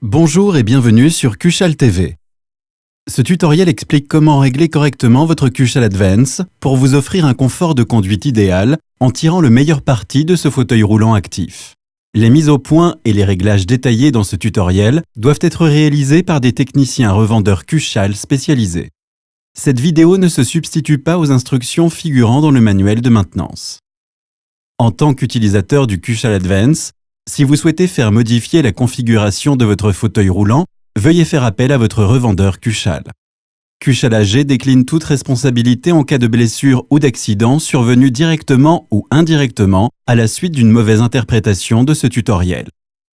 Bonjour et bienvenue sur Kushal TV. Ce tutoriel explique comment régler correctement votre Kushal Advance pour vous offrir un confort de conduite idéal en tirant le meilleur parti de ce fauteuil roulant actif. Les mises au point et les réglages détaillés dans ce tutoriel doivent être réalisés par des techniciens revendeurs Kushal spécialisés. Cette vidéo ne se substitue pas aux instructions figurant dans le manuel de maintenance. En tant qu'utilisateur du Kushal Advance, si vous souhaitez faire modifier la configuration de votre fauteuil roulant, veuillez faire appel à votre revendeur Kushal. Kushal AG décline toute responsabilité en cas de blessure ou d'accident survenu directement ou indirectement à la suite d'une mauvaise interprétation de ce tutoriel.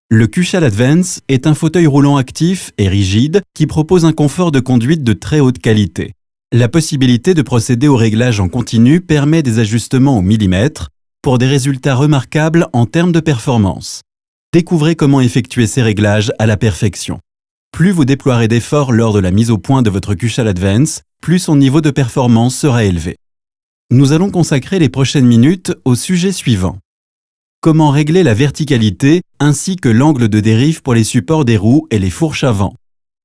Le Kushal Advance est un fauteuil roulant actif et rigide qui propose un confort de conduite de très haute qualité. La possibilité de procéder au réglage en continu permet des ajustements au millimètre pour des résultats remarquables en termes de performance. Découvrez comment effectuer ces réglages à la perfection. Plus vous déploierez d'efforts lors de la mise au point de votre Kushal Advance, plus son niveau de performance sera élevé. Nous allons consacrer les prochaines minutes au sujet suivant. Comment régler la verticalité ainsi que l'angle de dérive pour les supports des roues et les fourches avant?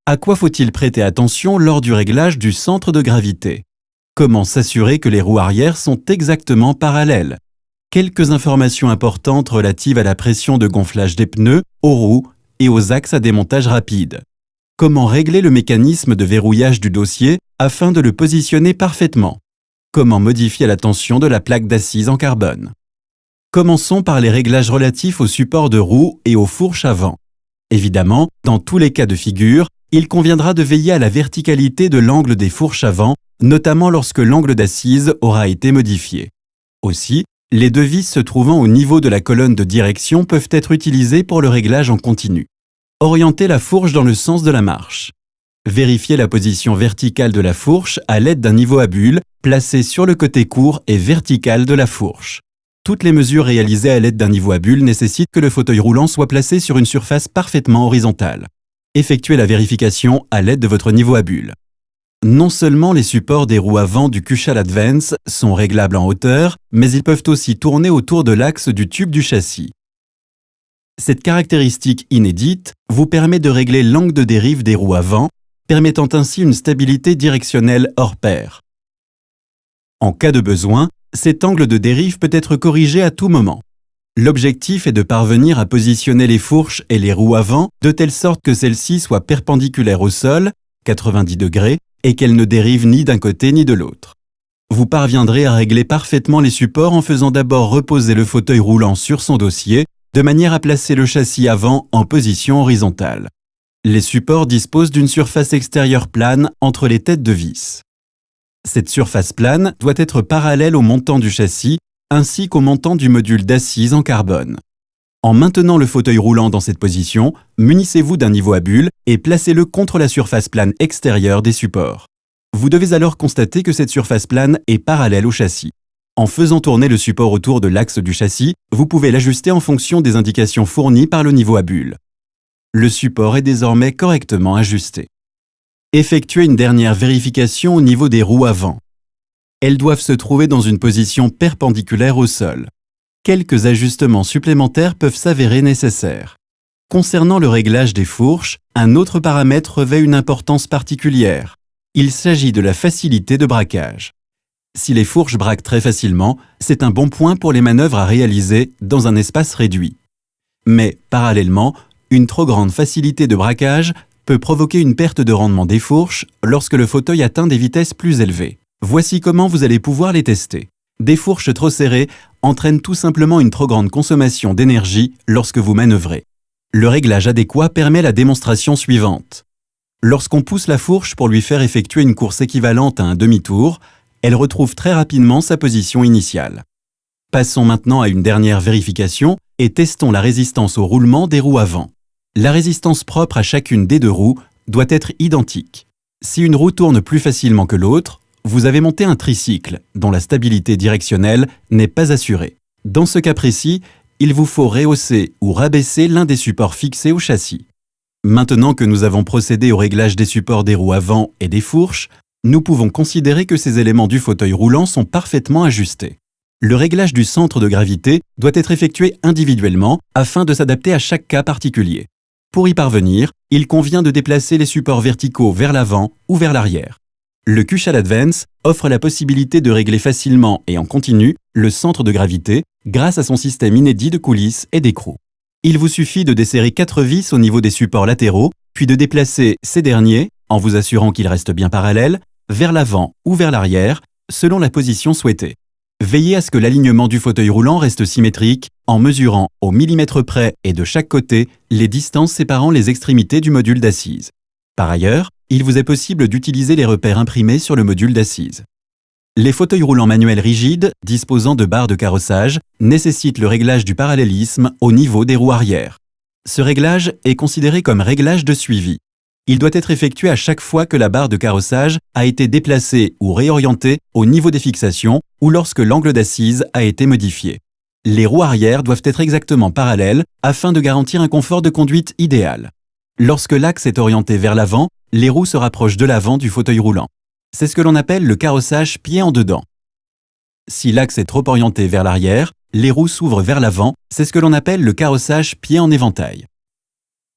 À quoi faut-il prêter attention lors du réglage du centre de gravité? Comment s'assurer que les roues arrière sont exactement parallèles? Quelques informations importantes relatives à la pression de gonflage des pneus, aux roues et aux axes à démontage rapide. Comment régler le mécanisme de verrouillage du dossier afin de le positionner parfaitement? Comment modifier la tension de la plaque d'assise en carbone? Commençons par les réglages relatifs aux supports de roues et aux fourches avant. Évidemment, dans tous les cas de figure, il conviendra de veiller à la verticalité de l'angle des fourches avant, notamment lorsque l'angle d'assise aura été modifié. Aussi, les deux vis se trouvant au niveau de la colonne de direction peuvent être utilisées pour le réglage en continu. Orientez la fourche dans le sens de la marche. Vérifiez la position verticale de la fourche à l'aide d'un niveau à bulles placé sur le côté court et vertical de la fourche. Toutes les mesures réalisées à l'aide d'un niveau à bulles nécessitent que le fauteuil roulant soit placé sur une surface parfaitement horizontale. Effectuez la vérification à l'aide de votre niveau à bulles. Non seulement les supports des roues avant du Kushal Advance sont réglables en hauteur, mais ils peuvent aussi tourner autour de l'axe du tube du châssis. Cette caractéristique inédite vous permet de régler l'angle de dérive des roues avant, permettant ainsi une stabilité directionnelle hors pair. En cas de besoin, cet angle de dérive peut être corrigé à tout moment. L'objectif est de parvenir à positionner les fourches et les roues avant de telle sorte que celles-ci soient perpendiculaires au sol, 90 degrés, et qu'elles ne dérivent ni d'un côté ni de l'autre. Vous parviendrez à régler parfaitement les supports en faisant d'abord reposer le fauteuil roulant sur son dossier, de manière à placer le châssis avant en position horizontale. Les supports disposent d'une surface extérieure plane entre les têtes de vis. Cette surface plane doit être parallèle au montant du châssis ainsi qu'au montant du module d'assise en carbone. En maintenant le fauteuil roulant dans cette position, munissez-vous d'un niveau à bulles et placez-le contre la surface plane extérieure des supports. Vous devez alors constater que cette surface plane est parallèle au châssis. En faisant tourner le support autour de l'axe du châssis, vous pouvez l'ajuster en fonction des indications fournies par le niveau à bulles. Le support est désormais correctement ajusté. Effectuez une dernière vérification au niveau des roues avant. Elles doivent se trouver dans une position perpendiculaire au sol. Quelques ajustements supplémentaires peuvent s'avérer nécessaires. Concernant le réglage des fourches, un autre paramètre revêt une importance particulière. Il s'agit de la facilité de braquage. Si les fourches braquent très facilement, c'est un bon point pour les manœuvres à réaliser dans un espace réduit. Mais, parallèlement, une trop grande facilité de braquage peut provoquer une perte de rendement des fourches lorsque le fauteuil atteint des vitesses plus élevées. Voici comment vous allez pouvoir les tester. Des fourches trop serrées entraînent tout simplement une trop grande consommation d'énergie lorsque vous manœuvrez. Le réglage adéquat permet la démonstration suivante. Lorsqu'on pousse la fourche pour lui faire effectuer une course équivalente à un demi-tour, elle retrouve très rapidement sa position initiale. Passons maintenant à une dernière vérification et testons la résistance au roulement des roues avant. La résistance propre à chacune des deux roues doit être identique. Si une roue tourne plus facilement que l'autre, vous avez monté un tricycle dont la stabilité directionnelle n'est pas assurée. Dans ce cas précis, il vous faut rehausser ou rabaisser l'un des supports fixés au châssis. Maintenant que nous avons procédé au réglage des supports des roues avant et des fourches, nous pouvons considérer que ces éléments du fauteuil roulant sont parfaitement ajustés. Le réglage du centre de gravité doit être effectué individuellement afin de s'adapter à chaque cas particulier. Pour y parvenir, il convient de déplacer les supports verticaux vers l'avant ou vers l'arrière. Le Kushal Advance offre la possibilité de régler facilement et en continu le centre de gravité grâce à son système inédit de coulisses et d'écrou. Il vous suffit de desserrer 4 vis au niveau des supports latéraux, puis de déplacer ces derniers, en vous assurant qu'ils restent bien parallèles, vers l'avant ou vers l'arrière, selon la position souhaitée. Veillez à ce que l'alignement du fauteuil roulant reste symétrique en mesurant au millimètre près et de chaque côté les distances séparant les extrémités du module d'assise. Par ailleurs, il vous est possible d'utiliser les repères imprimés sur le module d'assise. Les fauteuils roulants manuels rigides, disposant de barres de carrossage, nécessitent le réglage du parallélisme au niveau des roues arrière. Ce réglage est considéré comme réglage de suivi. Il doit être effectué à chaque fois que la barre de carrossage a été déplacée ou réorientée au niveau des fixations ou lorsque l'angle d'assise a été modifié. Les roues arrière doivent être exactement parallèles afin de garantir un confort de conduite idéal. Lorsque l'axe est orienté vers l'avant, les roues se rapprochent de l'avant du fauteuil roulant. C'est ce que l'on appelle le carrossage pied en dedans. Si l'axe est trop orienté vers l'arrière, les roues s'ouvrent vers l'avant, c'est ce que l'on appelle le carrossage pied en éventail.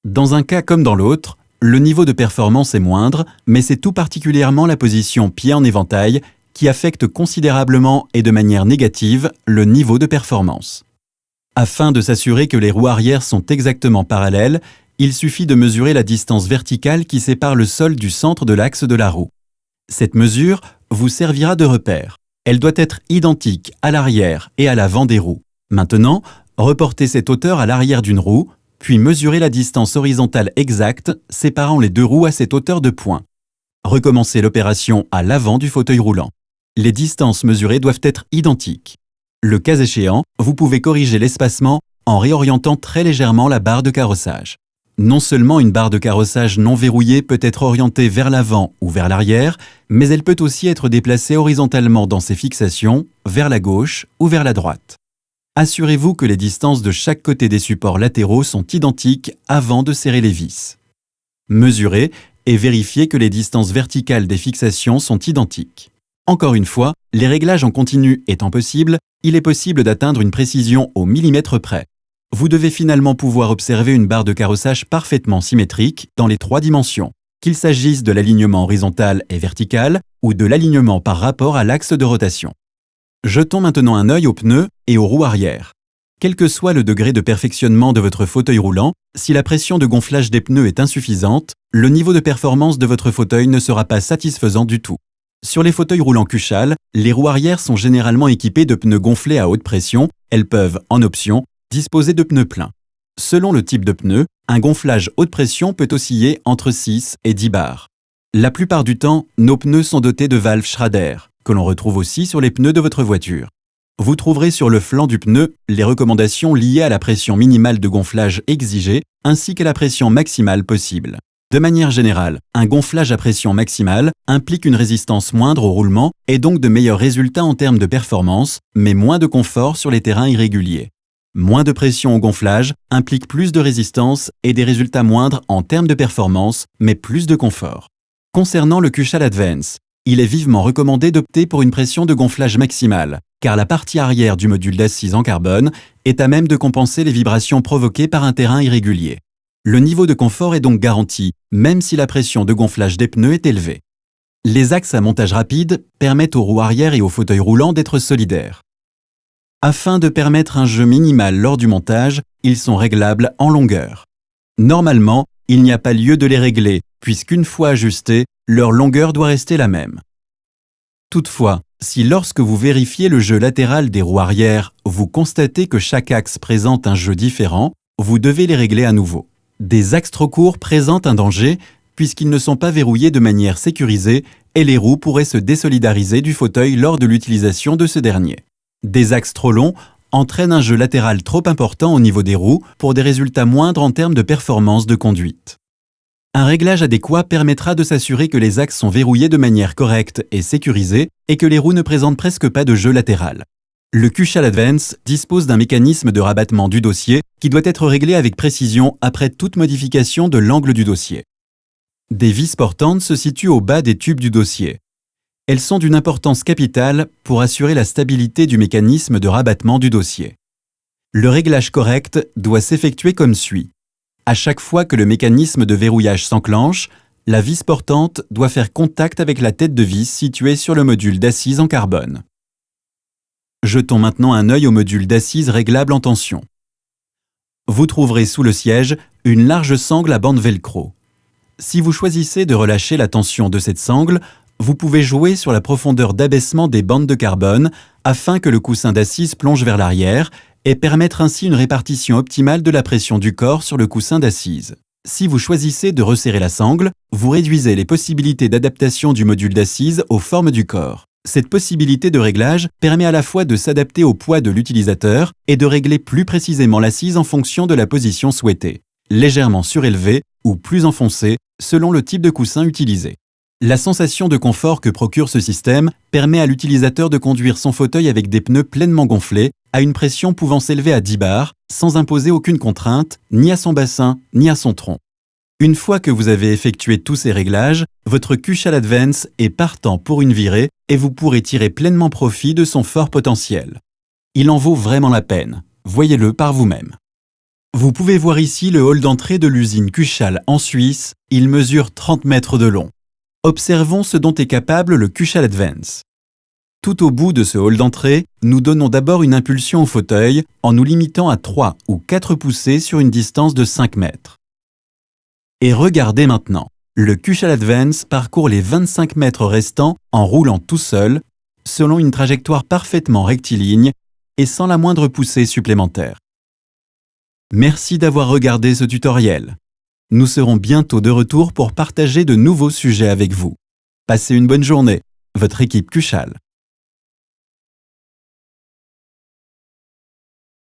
Dans un cas comme dans l'autre, le niveau de performance est moindre, mais c'est tout particulièrement la position pied en éventail qui affecte considérablement et de manière négative le niveau de performance. Afin de s'assurer que les roues arrière sont exactement parallèles, il suffit de mesurer la distance verticale qui sépare le sol du centre de l'axe de la roue. Cette mesure vous servira de repère. Elle doit être identique à l'arrière et à l'avant des roues. Maintenant, reportez cette hauteur à l'arrière d'une roue, puis mesurez la distance horizontale exacte séparant les deux roues à cette hauteur de point. Recommencez l'opération à l'avant du fauteuil roulant. Les distances mesurées doivent être identiques. Le cas échéant, vous pouvez corriger l'espacement en réorientant très légèrement la barre de carrossage. Non seulement une barre de carrossage non verrouillée peut être orientée vers l'avant ou vers l'arrière, mais elle peut aussi être déplacée horizontalement dans ses fixations, vers la gauche ou vers la droite. Assurez-vous que les distances de chaque côté des supports latéraux sont identiques avant de serrer les vis. Mesurez et vérifiez que les distances verticales des fixations sont identiques. Encore une fois, les réglages en continu étant possibles, il est possible d'atteindre une précision au millimètre près. Vous devez finalement pouvoir observer une barre de carrossage parfaitement symétrique dans les 3 dimensions, qu'il s'agisse de l'alignement horizontal et vertical ou de l'alignement par rapport à l'axe de rotation. Jetons maintenant un œil aux pneus et aux roues arrière. Quel que soit le degré de perfectionnement de votre fauteuil roulant, si la pression de gonflage des pneus est insuffisante, le niveau de performance de votre fauteuil ne sera pas satisfaisant du tout. Sur les fauteuils roulants Kushal, les roues arrière sont généralement équipées de pneus gonflés à haute pression. Elles peuvent, en option, disposer de pneus pleins. Selon le type de pneu, un gonflage haute pression peut osciller entre 6 et 10 bars. La plupart du temps, nos pneus sont dotés de valves Schrader, que l'on retrouve aussi sur les pneus de votre voiture. Vous trouverez sur le flanc du pneu les recommandations liées à la pression minimale de gonflage exigée ainsi qu'à la pression maximale possible. De manière générale, un gonflage à pression maximale implique une résistance moindre au roulement et donc de meilleurs résultats en termes de performance, mais moins de confort sur les terrains irréguliers. Moins de pression au gonflage implique plus de résistance et des résultats moindres en termes de performance, mais plus de confort. Concernant le Kushal Advance, il est vivement recommandé d'opter pour une pression de gonflage maximale, car la partie arrière du module d'assise en carbone est à même de compenser les vibrations provoquées par un terrain irrégulier. Le niveau de confort est donc garanti, même si la pression de gonflage des pneus est élevée. Les axes à montage rapide permettent aux roues arrière et aux fauteuils roulants d'être solidaires. Afin de permettre un jeu minimal lors du montage, ils sont réglables en longueur. Normalement, il n'y a pas lieu de les régler, puisqu'une fois ajustés, leur longueur doit rester la même. Toutefois, si lorsque vous vérifiez le jeu latéral des roues arrière, vous constatez que chaque axe présente un jeu différent, vous devez les régler à nouveau. Des axes trop courts présentent un danger, puisqu'ils ne sont pas verrouillés de manière sécurisée et les roues pourraient se désolidariser du fauteuil lors de l'utilisation de ce dernier. Des axes trop longs entraînent un jeu latéral trop important au niveau des roues pour des résultats moindres en termes de performance de conduite. Un réglage adéquat permettra de s'assurer que les axes sont verrouillés de manière correcte et sécurisée et que les roues ne présentent presque pas de jeu latéral. Le Kushal Advance dispose d'un mécanisme de rabattement du dossier qui doit être réglé avec précision après toute modification de l'angle du dossier. Des vis portantes se situent au bas des tubes du dossier. Elles sont d'une importance capitale pour assurer la stabilité du mécanisme de rabattement du dossier. Le réglage correct doit s'effectuer comme suit. À chaque fois que le mécanisme de verrouillage s'enclenche, la vis portante doit faire contact avec la tête de vis située sur le module d'assise en carbone. Jetons maintenant un œil au module d'assise réglable en tension. Vous trouverez sous le siège une large sangle à bande velcro. Si vous choisissez de relâcher la tension de cette sangle, vous pouvez jouer sur la profondeur d'abaissement des bandes de carbone afin que le coussin d'assise plonge vers l'arrière et permettre ainsi une répartition optimale de la pression du corps sur le coussin d'assise. Si vous choisissez de resserrer la sangle, vous réduisez les possibilités d'adaptation du module d'assise aux formes du corps. Cette possibilité de réglage permet à la fois de s'adapter au poids de l'utilisateur et de régler plus précisément l'assise en fonction de la position souhaitée, légèrement surélevée ou plus enfoncée selon le type de coussin utilisé. La sensation de confort que procure ce système permet à l'utilisateur de conduire son fauteuil avec des pneus pleinement gonflés à une pression pouvant s'élever à 10 bars sans imposer aucune contrainte, ni à son bassin, ni à son tronc. Une fois que vous avez effectué tous ces réglages, votre Cushal Advance est partant pour une virée et vous pourrez tirer pleinement profit de son fort potentiel. Il en vaut vraiment la peine, voyez-le par vous-même. Vous pouvez voir ici le hall d'entrée de l'usine Cushal en Suisse, il mesure 30 mètres de long. Observons ce dont est capable le Cushal Advance. Tout au bout de ce hall d'entrée, nous donnons d'abord une impulsion au fauteuil en nous limitant à 3 ou 4 poussées sur une distance de 5 mètres. Et regardez maintenant, le Cushal Advance parcourt les 25 mètres restants en roulant tout seul, selon une trajectoire parfaitement rectiligne et sans la moindre poussée supplémentaire. Merci d'avoir regardé ce tutoriel. Nous serons bientôt de retour pour partager de nouveaux sujets avec vous. Passez une bonne journée, votre équipe Cushal.